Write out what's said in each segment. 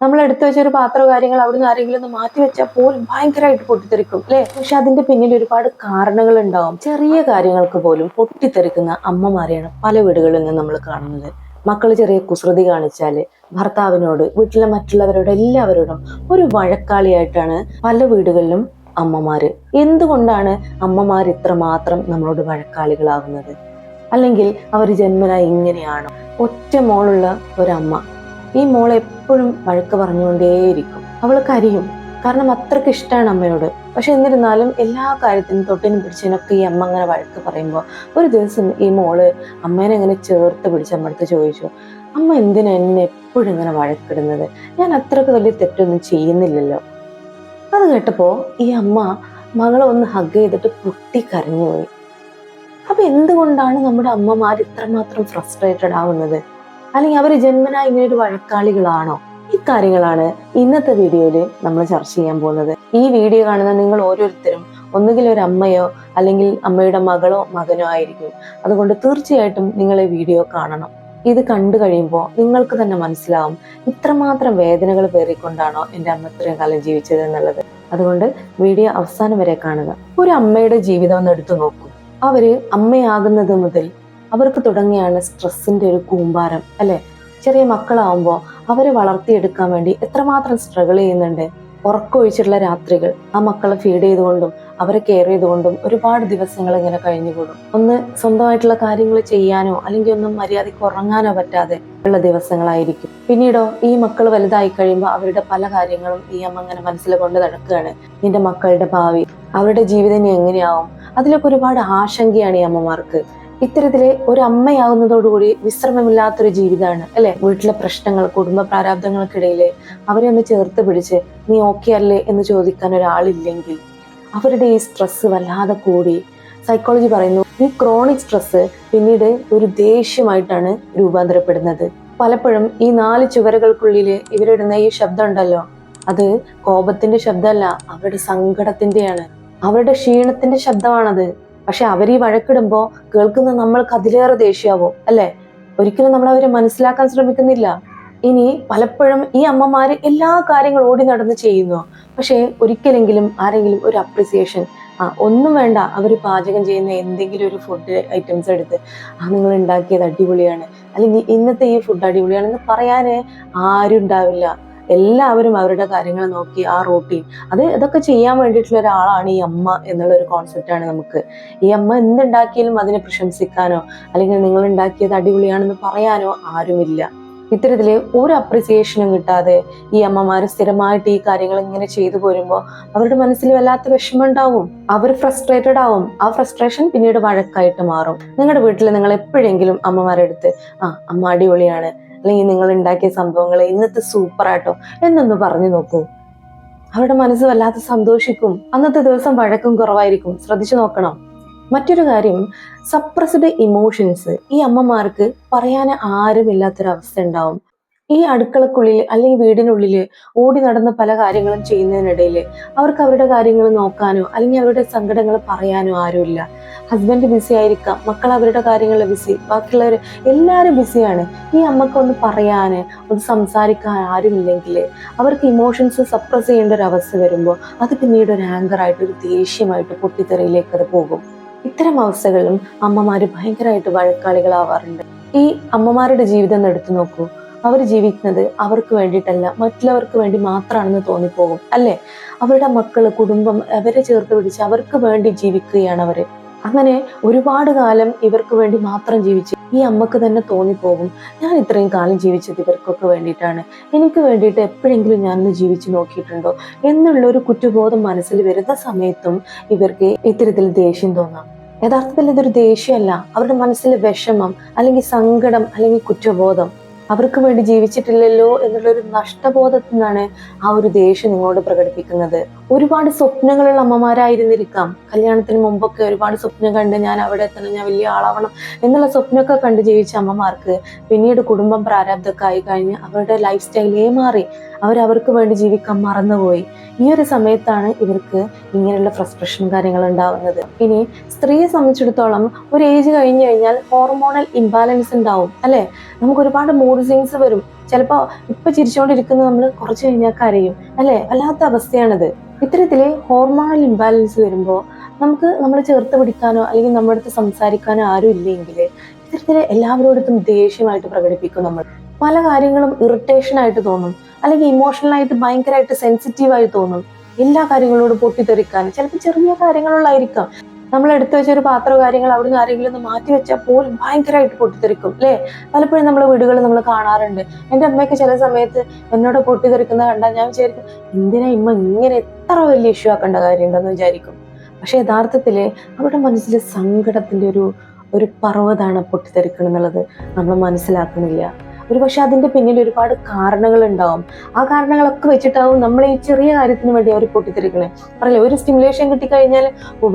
നമ്മൾ എടുത്തു വെച്ച ഒരു പാത്രമോ കാര്യങ്ങൾ അവിടുന്ന് ആരെങ്കിലും ഒന്ന് മാറ്റി വെച്ചാൽ പോലും ഭയങ്കരമായിട്ട് പൊട്ടിത്തെറിക്കും അല്ലെ. പക്ഷെ അതിന്റെ പിന്നിൽ ഒരുപാട് കാരണങ്ങൾ ഉണ്ടാവും. ചെറിയ കാര്യങ്ങൾക്ക് പോലും പൊട്ടിത്തെറിക്കുന്ന അമ്മമാരെയാണ് പല വീടുകളിൽ നിന്ന് നമ്മൾ കാണുന്നത്. മക്കൾ ചെറിയ കുസൃതി കാണിച്ചാല് ഭർത്താവിനോട്, വീട്ടിലെ മറ്റുള്ളവരോട്, എല്ലാവരോടും ഒരു വഴക്കാളിയായിട്ടാണ് പല വീടുകളിലും അമ്മമാര്. എന്തുകൊണ്ടാണ് അമ്മമാർ ഇത്രമാത്രം നമ്മളോട് വഴക്കാളികളാകുന്നത്? അല്ലെങ്കിൽ അവർ ജന്മന ഇങ്ങനെയാണോ? ഒറ്റ മോളുള്ള ഒരമ്മ ഈ മോളെ എപ്പോഴും വഴക്ക് പറഞ്ഞുകൊണ്ടേയിരിക്കും. അവൾ കരയും, കാരണം അത്രയ്ക്ക് ഇഷ്ടമാണ് അമ്മയോട്. പക്ഷെ എന്നിരുന്നാലും എല്ലാ കാര്യത്തിനും തൊട്ടിനും പിടിച്ചതിനൊക്കെ ഈ അമ്മ അങ്ങനെ വഴക്ക് പറയുമ്പോൾ ഒരു ദിവസം ഈ മോള് അമ്മേനെ ഇങ്ങനെ ചേർത്ത് പിടിച്ച് അമ്മടുത്ത് ചോദിച്ചു, അമ്മ എന്തിനാ എന്നെ എപ്പോഴും ഇങ്ങനെ വഴക്കിടുന്നത്? ഞാൻ അത്രയ്ക്ക് വലിയ തെറ്റൊന്നും ചെയ്യുന്നില്ലല്ലോ. അത് കേട്ടപ്പോ ഈ അമ്മ മകളെ ഒന്ന് ഹഗ് ചെയ്തിട്ട് പൊട്ടിക്കരഞ്ഞുപോയി. അപ്പൊ എന്തുകൊണ്ടാണ് നമ്മുടെ അമ്മമാർ ഇത്രമാത്രം ഫ്രസ്ട്രേറ്റഡ് ആവുന്നത്? അല്ലെങ്കിൽ അവർ ജന്മനാ ഇങ്ങനെ ഒരു വഴക്കാളികളാണോ? ഈ കാര്യങ്ങളാണ് ഇന്നത്തെ വീഡിയോയില് നമ്മൾ ചർച്ച ചെയ്യാൻ പോകുന്നത്. ഈ വീഡിയോ കാണുന്ന നിങ്ങൾ ഓരോരുത്തരും ഒന്നുകിൽ ഒരു അമ്മയോ അല്ലെങ്കിൽ അമ്മയുടെ മകളോ മകനോ ആയിരിക്കും. അതുകൊണ്ട് തീർച്ചയായിട്ടും നിങ്ങൾ ഈ വീഡിയോ കാണണം. ഇത് കണ്ടു കഴിയുമ്പോൾ നിങ്ങൾക്ക് തന്നെ മനസ്സിലാവും ഇത്രമാത്രം വേദനകൾ പേറിക്കൊണ്ടാണോ എൻ്റെ അമ്മ ഇത്രയും കാലം ജീവിച്ചത് എന്നുള്ളത്. അതുകൊണ്ട് വീഡിയോ അവസാനം വരെ കാണുക. ഒരു അമ്മയുടെ ജീവിതം ഒന്ന് എടുത്തു നോക്കൂ. അവര് അമ്മയാകുന്നത് മുതൽ അവർക്ക് തുടങ്ങിയാണ് സ്ട്രെസ്സിന്റെ ഒരു കൂമ്പാരം അല്ലെ. ചെറിയ മക്കളാവുമ്പോൾ അവരെ വളർത്തിയെടുക്കാൻ വേണ്ടി എത്രമാത്രം സ്ട്രഗിൾ ചെയ്യുന്നുണ്ട്. ഉറക്കമൊഴിച്ചിട്ടുള്ള രാത്രികൾ, ആ മക്കളെ ഫീഡ് ചെയ്തുകൊണ്ടും അവരെ കെയർ ചെയ്തുകൊണ്ടും ഒരുപാട് ദിവസങ്ങൾ ഇങ്ങനെ കഴിഞ്ഞുകൂടും. ഒന്ന് സ്വന്തമായിട്ടുള്ള കാര്യങ്ങൾ ചെയ്യാനോ അല്ലെങ്കിൽ ഒന്നും മര്യാദയ്ക്ക് ഉറങ്ങാനോ പറ്റാതെ ഉള്ള ദിവസങ്ങളായിരിക്കും. പിന്നീടോ ഈ മക്കൾ വലുതായി കഴിയുമ്പോൾ അവരുടെ പല കാര്യങ്ങളും ഈ അമ്മ അങ്ങനെ മനസ്സിൽ കൊണ്ട് നടക്കുകയാണ്. നിന്റെ മക്കളുടെ ഭാവി, അവരുടെ ജീവിതം ഇനി എങ്ങനെയാവും? അതിലൊക്കെ ഒരുപാട് ആശങ്കയാണ് ഈ അമ്മമാർക്ക്. ഇത്തരത്തില് ഒരു അമ്മയാകുന്നതോടുകൂടി വിശ്രമമില്ലാത്തൊരു ജീവിതമാണ് അല്ലെ. വീട്ടിലെ പ്രശ്നങ്ങൾ, കുടുംബ പ്രാരാബ്ദങ്ങൾക്കിടയിൽ അവരെ ഒന്ന് ചേർത്ത് പിടിച്ച് നീ ഓക്കെ അല്ലേ എന്ന് ചോദിക്കാൻ ഒരാളില്ലെങ്കിൽ അവരുടെ ഈ സ്ട്രെസ് വല്ലാതെ കൂടി സൈക്കോളജി പറയുന്നു ഈ ക്രോണിക് സ്ട്രെസ് പിന്നീട് ഒരു ദേഷ്യമായിട്ടാണ് രൂപാന്തരപ്പെടുന്നത്. പലപ്പോഴും ഈ 4 ചുവരുകൾക്കുള്ളില് ഇവരിടുന്ന ഈ ശബ്ദം ഉണ്ടല്ലോ, അത് കോപത്തിന്റെ ശബ്ദമല്ല, അവരുടെ സങ്കടത്തിന്റെയാണ്, അവരുടെ ക്ഷീണത്തിന്റെ ശബ്ദമാണത്. പക്ഷെ അവർ ഈ വഴക്കിടുമ്പോ കേൾക്കുന്ന നമ്മൾക്ക് അതിലേറെ ദേഷ്യമാവും അല്ലെ. ഒരിക്കലും നമ്മൾ അവരെ മനസ്സിലാക്കാൻ ശ്രമിക്കുന്നില്ല. ഇനി പലപ്പോഴും ഈ അമ്മമാര് എല്ലാ കാര്യങ്ങളും ഓടി നടന്ന് ചെയ്യുന്നു. പക്ഷെ ഒരിക്കലെങ്കിലും ആരെങ്കിലും ഒരു അപ്രിസിയേഷൻ, ഒന്നും വേണ്ട, അവർ പാചകം ചെയ്യുന്ന എന്തെങ്കിലും ഒരു ഫുഡ് ഐറ്റംസ് എടുത്ത് നിങ്ങൾ ഉണ്ടാക്കിയത് അടിപൊളിയാണ്, അല്ലെങ്കിൽ ഇന്നത്തെ ഈ ഫുഡ് അടിപൊളിയാണെന്ന് പറയാന് ആരും ഉണ്ടാവില്ല. എല്ലാവരും അവരുടെ കാര്യങ്ങൾ നോക്കി ആ റൂട്ടീൻ ഇതൊക്കെ ചെയ്യാൻ വേണ്ടിയിട്ടുള്ള ഒരാളാണ് ഈ അമ്മ എന്നുള്ള ഒരു കോൺസെപ്റ്റാണ് നമുക്ക്. ഈ അമ്മ എന്തുണ്ടാക്കിയാലും അതിനെ പ്രശംസിക്കാനോ അല്ലെങ്കിൽ നിങ്ങൾ ഉണ്ടാക്കിയത് അടിപൊളിയാണെന്ന് പറയാനോ ആരുമില്ല. ഇത്തരത്തില് ഒരു അപ്രിസിയേഷനും കിട്ടാതെ ഈ അമ്മമാര് സ്ഥിരമായിട്ട് ഈ കാര്യങ്ങൾ ഇങ്ങനെ ചെയ്തു പോരുമ്പോൾ അവരുടെ മനസ്സിൽ വല്ലാത്ത വിഷമം ഉണ്ടാവും. അവർ ഫ്രസ്ട്രേറ്റഡ് ആവും. ആ ഫ്രസ്ട്രേഷൻ പിന്നീട് വഴക്കായിട്ട് മാറും. നിങ്ങളുടെ വീട്ടിൽ നിങ്ങൾ എപ്പോഴെങ്കിലും അമ്മമാരുടെ അടുത്ത് അമ്മ അടിപൊളിയാണ്, അല്ലെങ്കിൽ നിങ്ങൾ ഉണ്ടാക്കിയ സംഭവങ്ങൾ ഇന്നത്തെ സൂപ്പറാട്ടോ എന്നൊന്ന് പറഞ്ഞു നോക്കൂ. അവരുടെ മനസ്സ് വല്ലാതെ സന്തോഷിക്കും. അന്നത്തെ ദിവസം വഴക്കും കുറവായിരിക്കും. ശ്രദ്ധിച്ചു നോക്കണം. മറ്റൊരു കാര്യം, സപ്രസ്ഡ് ഇമോഷൻസ് ഈ അമ്മമാർക്ക് പറയാൻ ആരുമില്ലാത്തൊരവസ്ഥ ഉണ്ടാവും. ഈ അടുക്കളക്കുള്ളിൽ അല്ലെങ്കിൽ വീടിനുള്ളിൽ ഓടി നടന്ന് പല കാര്യങ്ങളും ചെയ്യുന്നതിനിടയിൽ അവർക്ക് അവരുടെ കാര്യങ്ങൾ നോക്കാനോ അല്ലെങ്കിൽ അവരുടെ സങ്കടങ്ങൾ പറയാനോ ആരുമില്ല. ഹസ്ബൻഡ് ബിസി ആയിരിക്കാം, മക്കൾ അവരുടെ കാര്യങ്ങളിൽ ബിസി, ബാക്കിയുള്ളവർ എല്ലാവരും ബിസിയാണ്. ഈ അമ്മക്ക് ഒന്ന് പറയാന്, ഒന്ന് സംസാരിക്കാൻ ആരുമില്ലെങ്കിൽ അവർക്ക് ഇമോഷൻസ് സപ്രസ് ചെയ്യേണ്ട ഒരു അവസ്ഥ വരുമ്പോൾ അത് പിന്നീട് ഒരു ആങ്കറായിട്ട്, ഒരു ദേഷ്യമായിട്ട് പൊട്ടിത്തെറിയിലേക്ക് അത് പോകും. ഇത്തരം അവസ്ഥകളിലും അമ്മമാര് ഭയങ്കരമായിട്ട് വഴക്കാളികളാവാറുണ്ട്. ഈ അമ്മമാരുടെ ജീവിതം എടുത്തു നോക്കൂ. അവർ ജീവിക്കുന്നത് അവർക്ക് വേണ്ടിയിട്ടല്ല, മറ്റുള്ളവർക്ക് വേണ്ടി മാത്രമാണെന്ന് തോന്നിപ്പോകും അല്ലെ. അവരുടെ മക്കള്, കുടുംബം അവരെ ചേർത്ത് പിടിച്ച് അവർക്ക് വേണ്ടി ജീവിക്കുകയാണ് അവര്. അങ്ങനെ ഒരുപാട് കാലം ഇവർക്ക് വേണ്ടി മാത്രം ജീവിച്ച് ഈ അമ്മക്ക് തന്നെ തോന്നിപ്പോകും, ഞാൻ ഇത്രയും കാലം ജീവിച്ചത് ഇവർക്കൊക്കെ വേണ്ടിയിട്ടാണ്, എനിക്ക് വേണ്ടിയിട്ട് എപ്പോഴെങ്കിലും ഞാനൊന്ന് ജീവിച്ചു നോക്കിയിട്ടുണ്ടോ എന്നുള്ള ഒരു കുറ്റബോധം മനസ്സിൽ വരുന്ന സമയത്തും ഇവർക്ക് ഇത്തരത്തിൽ ദേഷ്യം തോന്നാം. യഥാർത്ഥത്തിൽ ഇതൊരു ദേഷ്യമല്ല, അവരുടെ മനസ്സിലെ വിഷമം അല്ലെങ്കിൽ സങ്കടം അല്ലെങ്കിൽ കുറ്റബോധം. അവർക്ക് വേണ്ടി ജീവിച്ചിട്ടില്ലല്ലോ എന്നുള്ളൊരു നഷ്ടബോധത്തിൽ നിന്നാണ് ആ ഒരു ദേഷ്യം നിങ്ങളോട് പ്രകടിപ്പിക്കുന്നത്. ഒരുപാട് സ്വപ്നങ്ങളുള്ള അമ്മമാരായിരുന്നിരിക്കാം. കല്യാണത്തിന് മുമ്പൊക്കെ ഒരുപാട് സ്വപ്നം കണ്ട് ഞാൻ അവിടെ എത്തണം, ഞാൻ വലിയ ആളാവണം എന്നുള്ള സ്വപ്നമൊക്കെ കണ്ട് ജീവിച്ച അമ്മമാർക്ക് പിന്നീട് കുടുംബം പ്രാരാബ്ധമൊക്കെ ആയി കഴിഞ്ഞ് അവരുടെ ലൈഫ് സ്റ്റൈലേ മാറി. അവരവർക്ക് വേണ്ടി ജീവിക്കാൻ മറന്നുപോയി. ഈ ഒരു സമയത്താണ് ഇവർക്ക് ഇങ്ങനെയുള്ള ഫ്രസ്ട്രേഷൻ കാര്യങ്ങൾ ഉണ്ടാവുന്നത്. ഇനി സ്ത്രീയെ സംബന്ധിച്ചിടത്തോളം ഒരു ഏജ് കഴിഞ്ഞു കഴിഞ്ഞാൽ ഹോർമോണൽ ഇംബാലൻസ് ഉണ്ടാവും അല്ലെ. നമുക്ക് ഒരുപാട് മൂഡ് സ്വിങ്സ് വരും. ചിലപ്പോ ഇപ്പൊ ചിരിച്ചുകൊണ്ടിരിക്കുന്നത് നമ്മൾ കുറച്ച് കഴിഞ്ഞാൽ കരയും അല്ലെ. വല്ലാത്ത അവസ്ഥയാണിത്. ഇത്തരത്തില് ഹോർമോണൽ ഇംബാലൻസ് വരുമ്പോൾ നമുക്ക് നമ്മളെ ചേർത്ത് പിടിക്കാനോ അല്ലെങ്കിൽ നമ്മുടെ അടുത്ത് സംസാരിക്കാനോ ആരും ഇല്ലെങ്കിൽ ഇത്തരത്തില് എല്ലാവരോടത്തും ദേഷ്യമായിട്ട് പ്രകടിപ്പിക്കും. നമ്മൾ പല കാര്യങ്ങളും ഇറിറ്റേഷൻ ആയിട്ട് തോന്നും, അല്ലെങ്കിൽ ഇമോഷണൽ ആയിട്ട് ഭയങ്കരമായിട്ട് സെൻസിറ്റീവായി തോന്നും. എല്ലാ കാര്യങ്ങളോടും പൊട്ടിത്തെറിക്കാൻ ചിലപ്പോൾ ചെറിയ കാര്യങ്ങളുള്ളായിരിക്കാം. നമ്മൾ എടുത്തു വെച്ച ഒരു പാത്രമോ കാര്യങ്ങൾ അവിടുന്ന് ആരെങ്കിലും ഒന്ന് മാറ്റി വെച്ചാൽ പോലും ഭയങ്കരമായിട്ട് പൊട്ടിത്തെറിക്കും അല്ലേ. പലപ്പോഴും നമ്മളെ വീടുകളിൽ നമ്മൾ കാണാറുണ്ട്. എൻ്റെ അമ്മയൊക്കെ ചില സമയത്ത് എന്നോട് പൊട്ടിത്തെറിക്കുന്ന കണ്ടാൽ ഞാൻ വിചാരിക്കും, എന്തിനാ ഇമ്മ ഇങ്ങനെ എത്ര വലിയ ഇഷ്യൂ ആക്കേണ്ട കാര്യമുണ്ടെന്ന് വിചാരിക്കും. പക്ഷെ യഥാർത്ഥത്തില് അവരുടെ മനസ്സിൽ സങ്കടത്തിന്റെ ഒരു പർവ്വതാണ് പൊട്ടിത്തെറിക്കണം എന്നുള്ളത് നമ്മൾ മനസ്സിലാക്കുന്നില്ല. ഒരു പക്ഷെ അതിന്റെ പിന്നിൽ ഒരുപാട് കാരണങ്ങൾ ഉണ്ടാവും. ആ കാരണങ്ങളൊക്കെ വെച്ചിട്ടാവും നമ്മൾ ഈ ചെറിയ കാര്യത്തിന് വേണ്ടി അവർ പൊട്ടിത്തെറിക്കണേ. പറയില്ലേ, ഒരു സ്റ്റിമുലേഷൻ കിട്ടിക്കഴിഞ്ഞാൽ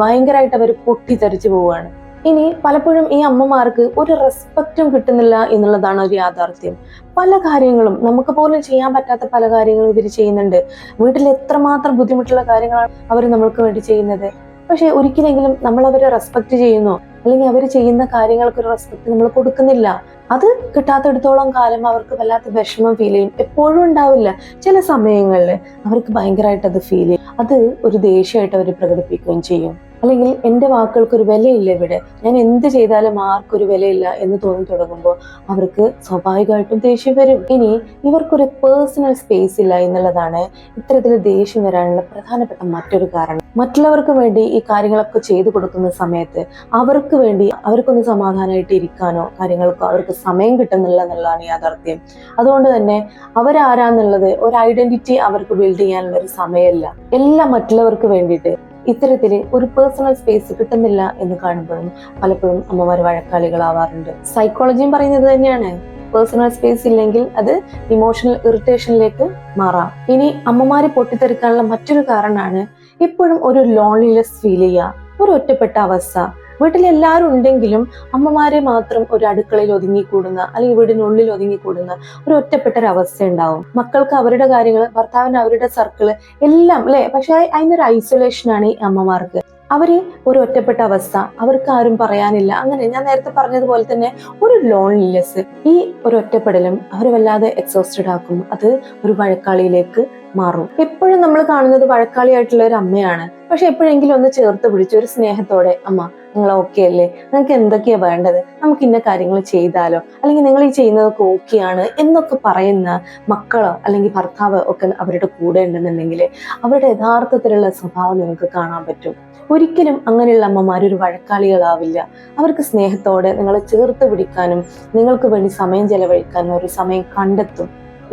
ഭയങ്കരമായിട്ട് അവർ പൊട്ടിത്തെറിച്ച് പോവുകയാണ്. ഇനി പലപ്പോഴും ഈ അമ്മമാർക്ക് ഒരു റെസ്പെക്റ്റും കിട്ടുന്നില്ല എന്നുള്ളതാണ് ഒരു യാഥാർത്ഥ്യം. പല കാര്യങ്ങളും നമുക്ക് പോലും ചെയ്യാൻ പറ്റാത്ത പല കാര്യങ്ങളും ഇവർ ചെയ്യുന്നുണ്ട്. വീട്ടിൽ എത്രമാത്രം ബുദ്ധിമുട്ടുള്ള കാര്യങ്ങളാണ് അവർ നമ്മൾക്ക് വേണ്ടി ചെയ്യുന്നത്. പക്ഷെ ഒരിക്കലെങ്കിലും നമ്മൾ അവരെ റെസ്പെക്ട് ചെയ്യുന്നു, അല്ലെങ്കിൽ അവർ ചെയ്യുന്ന കാര്യങ്ങൾക്ക് ഒരു റെസ്പെക്ട് നമ്മൾ കൊടുക്കുന്നില്ല. അത് കിട്ടാത്തിടത്തോളം കാലം അവർക്ക് വല്ലാത്ത വിഷമം ഫീൽ ചെയ്യും. എപ്പോഴും ഉണ്ടാവില്ല, ചില സമയങ്ങളിൽ അവർക്ക് ഭയങ്കരമായിട്ട് അത് ഫീൽ ചെയ്യും. അത് ഒരു ദേഷ്യമായിട്ട് അവർ പ്രകടിപ്പിക്കുകയും ചെയ്യും. അല്ലെങ്കിൽ എൻ്റെ വാക്കുകൾക്കൊരു വിലയില്ല ഇവിടെ, ഞാൻ എന്ത് ചെയ്താലും ആർക്കൊരു വിലയില്ല എന്ന് തോന്നി തുടങ്ങുമ്പോൾ അവർക്ക് സ്വാഭാവികമായിട്ടും ദേഷ്യം വരും. ഇനി ഇവർക്കൊരു പേഴ്സണൽ സ്പേസ് ഇല്ല എന്നുള്ളതാണ് ഇത്തരത്തിൽ ദേഷ്യം വരാനുള്ള പ്രധാനപ്പെട്ട മറ്റൊരു കാരണം. മറ്റുള്ളവർക്ക് വേണ്ടി ഈ കാര്യങ്ങളൊക്കെ ചെയ്തു കൊടുക്കുന്ന സമയത്ത് അവർക്ക് വേണ്ടി അവർക്കൊന്ന് സമാധാനമായിട്ട് ഇരിക്കാനോ കാര്യങ്ങൾക്കോ അവർക്ക് സമയം കിട്ടുന്നില്ല എന്നുള്ളതാണ് യാഥാർത്ഥ്യം. അതുകൊണ്ട് തന്നെ അവരാരാന്നുള്ളത് ഒരു ഐഡന്റിറ്റി അവർക്ക് ബിൽഡ് ചെയ്യാനുള്ള ഒരു സമയമില്ല. എല്ലാം മറ്റുള്ളവർക്ക് വേണ്ടിയിട്ട് ഇത്തരത്തില് ഒരു പേഴ്സണൽ സ്പേസ് കിട്ടുന്നില്ല എന്ന് കാണുമ്പോഴും പലപ്പോഴും അമ്മമാർ വഴക്കാളികളാവാറുണ്ട്. സൈക്കോളജിയും പറയുന്നത് തന്നെയാണ്, പേഴ്സണൽ സ്പേസ് ഇല്ലെങ്കിൽ അത് ഇമോഷണൽ ഇറിറ്റേഷനിലേക്ക് മാറാം. ഇനി അമ്മമാര് പൊട്ടിത്തെറിക്കാനുള്ള മറ്റൊരു കാരണമാണ് എപ്പോഴും ഒരു ലോൺലിനെസ് ഫീൽ ചെയ്യുക, ഒരു ഒറ്റപ്പെട്ട അവസ്ഥ. വീട്ടിലെല്ലാവരും ഉണ്ടെങ്കിലും അമ്മമാരെ മാത്രം ഒരു അടുക്കളയിൽ ഒതുങ്ങിക്കൂടുന്ന അല്ലെങ്കിൽ വീടിനുള്ളിൽ ഒതുങ്ങിക്കൂടുന്ന ഒരു ഒറ്റപ്പെട്ട ഒരു അവസ്ഥ ഉണ്ടാവും. മക്കൾക്ക് അവരുടെ കാര്യങ്ങൾ, ഭർത്താവിന് അവരുടെ സർക്കിള് എല്ലാം അല്ലെ. പക്ഷെ അതിനൊരു ഐസൊലേഷനാണ് ഈ അമ്മമാർക്ക്. അവര് ഒരു ഒറ്റപ്പെട്ട അവസ്ഥ, അവർക്ക് ആരും പറയാനില്ല. അങ്ങനെ ഞാൻ നേരത്തെ പറഞ്ഞതുപോലെ തന്നെ ഒരു ലോൺലിനെസ്, ഈ ഒരു ഒറ്റപ്പെടലും അവർ വല്ലാതെ എക്സോസ്റ്റഡ് ആക്കും. അത് ഒരു വഴക്കാളിയിലേക്ക് മാറും. എപ്പോഴും നമ്മൾ കാണുന്നത് വഴക്കാളിയായിട്ടുള്ള ഒരു അമ്മയാണ്. പക്ഷെ എപ്പോഴെങ്കിലും ഒന്ന് ചേർത്ത് പിടിച്ച് ഒരു സ്നേഹത്തോടെ, അമ്മ നിങ്ങൾ ഓക്കെ അല്ലേ, നിങ്ങൾക്ക് എന്തൊക്കെയാ വേണ്ടത്, നമുക്ക് ഇന്ന കാര്യങ്ങൾ ചെയ്താലോ, അല്ലെങ്കിൽ നിങ്ങൾ ഈ ചെയ്യുന്നതൊക്കെ ഓക്കെയാണ് എന്നൊക്കെ പറയുന്ന മക്കളോ അല്ലെങ്കിൽ ഭർത്താവോ ഒക്കെ അവരുടെ കൂടെ ഉണ്ടെന്നുണ്ടെങ്കിൽ അവരുടെ യഥാർത്ഥത്തിലുള്ള സ്വഭാവം നിങ്ങൾക്ക് കാണാൻ പറ്റും. ഒരിക്കലും അങ്ങനെയുള്ള അമ്മമാർ ഒരു വഴക്കാളികളാവില്ല. അവർക്ക് സ്നേഹത്തോടെ നിങ്ങളെ ചേർത്ത് പിടിക്കാനും നിങ്ങൾക്ക് വേണ്ടി സമയം ചെലവഴിക്കാനും ഒരു സമയം കണ്ടെത്തും.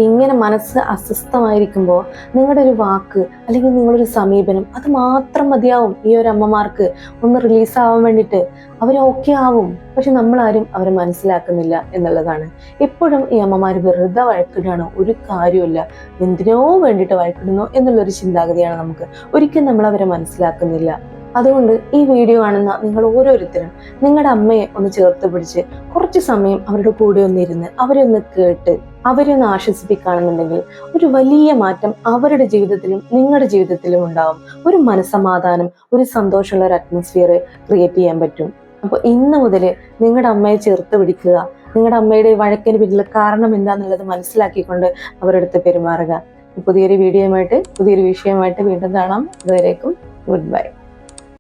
ഇങ്ങനെ മനസ്സ് അസ്വസ്ഥമായിരിക്കുമ്പോൾ നിങ്ങളുടെ ഒരു വാക്ക് അല്ലെങ്കിൽ നിങ്ങളൊരു സമീപനം അത് മാത്രം മതിയാവും ഈ ഒരു അമ്മമാർക്ക് ഒന്ന് റിലീസാവാൻ വേണ്ടിയിട്ട്. അവർ ഓക്കെ ആവും. പക്ഷെ നമ്മളാരും അവരെ മനസ്സിലാക്കുന്നില്ല എന്നുള്ളതാണ്. എപ്പോഴും ഈ അമ്മമാർ വെറുതെ വഴക്കിടുകയാണോ, ഒരു കാര്യമില്ല, എന്തിനോ വേണ്ടിയിട്ട് വഴക്കിടുന്നു എന്നുള്ളൊരു ചിന്താഗതിയാണ് നമുക്ക്. ഒരിക്കലും നമ്മൾ അവരെ മനസ്സിലാക്കുന്നില്ല. അതുകൊണ്ട് ഈ വീഡിയോ കാണുന്ന നിങ്ങൾ ഓരോരുത്തരും നിങ്ങളുടെ അമ്മയെ ഒന്ന് ചേർത്ത് പിടിച്ച് കുറച്ച് സമയം അവരുടെ കൂടെ ഒന്നിരുന്ന് അവരെ ഒന്ന് കേട്ട് അവരെ ഒന്ന് ആശ്വസിപ്പിക്കുകയാണെന്നുണ്ടെങ്കിൽ ഒരു വലിയ മാറ്റം അവരുടെ ജീവിതത്തിലും നിങ്ങളുടെ ജീവിതത്തിലും ഉണ്ടാവും. ഒരു മനസ്സമാധാനം, ഒരു സന്തോഷമുള്ള ഒരു അറ്റ്മോസ്ഫിയർ ക്രിയേറ്റ് ചെയ്യാൻ പറ്റും. അപ്പോൾ ഇന്ന് മുതൽ നിങ്ങളുടെ അമ്മയെ ചേർത്ത് പിടിക്കുക. നിങ്ങളുടെ അമ്മയുടെ വഴക്കിന് പിന്നിലെ കാരണം എന്താണെന്നുള്ളത് മനസ്സിലാക്കിക്കൊണ്ട് അവരുടെ അടുത്ത് പെരുമാറുക. പുതിയൊരു വീഡിയോയുമായിട്ട് പുതിയൊരു വിഷയമായിട്ട് വീണ്ടും കാണാം. അതുവരേക്കും ഗുഡ് ബൈ.